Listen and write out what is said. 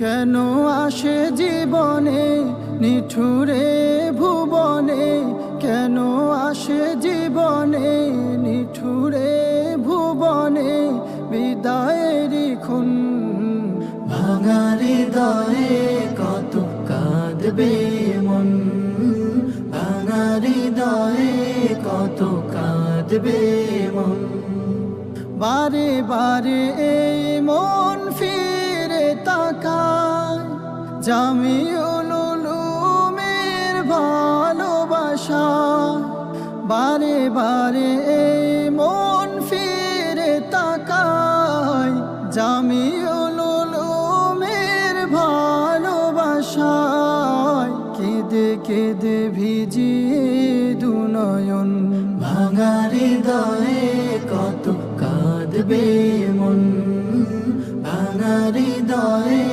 কেন আসে জীবনে নিঠুরে ভুবনে, কেন আসে জীবনে নিঠুরে ভুবনে, বিদায়েরই খুন। ভাঙা হৃদয়ে কত কাঁদবে মন, ভাঙা হৃদয়ে কত কাঁদবে মন। বারে বারে এই মন ফিরে তাকায় জামিউল উলুমের ভালোবাসা। বারে বারে এই মন ফিরে তাকায় জামিউল উলুমের ভালোবাসায়। কেঁদে কেঁদে ভিজিয়ে দুনয়ন, ভাঙা হৃদয়ে কত কাঁদবে মন, ভাঙা হৃদয়ে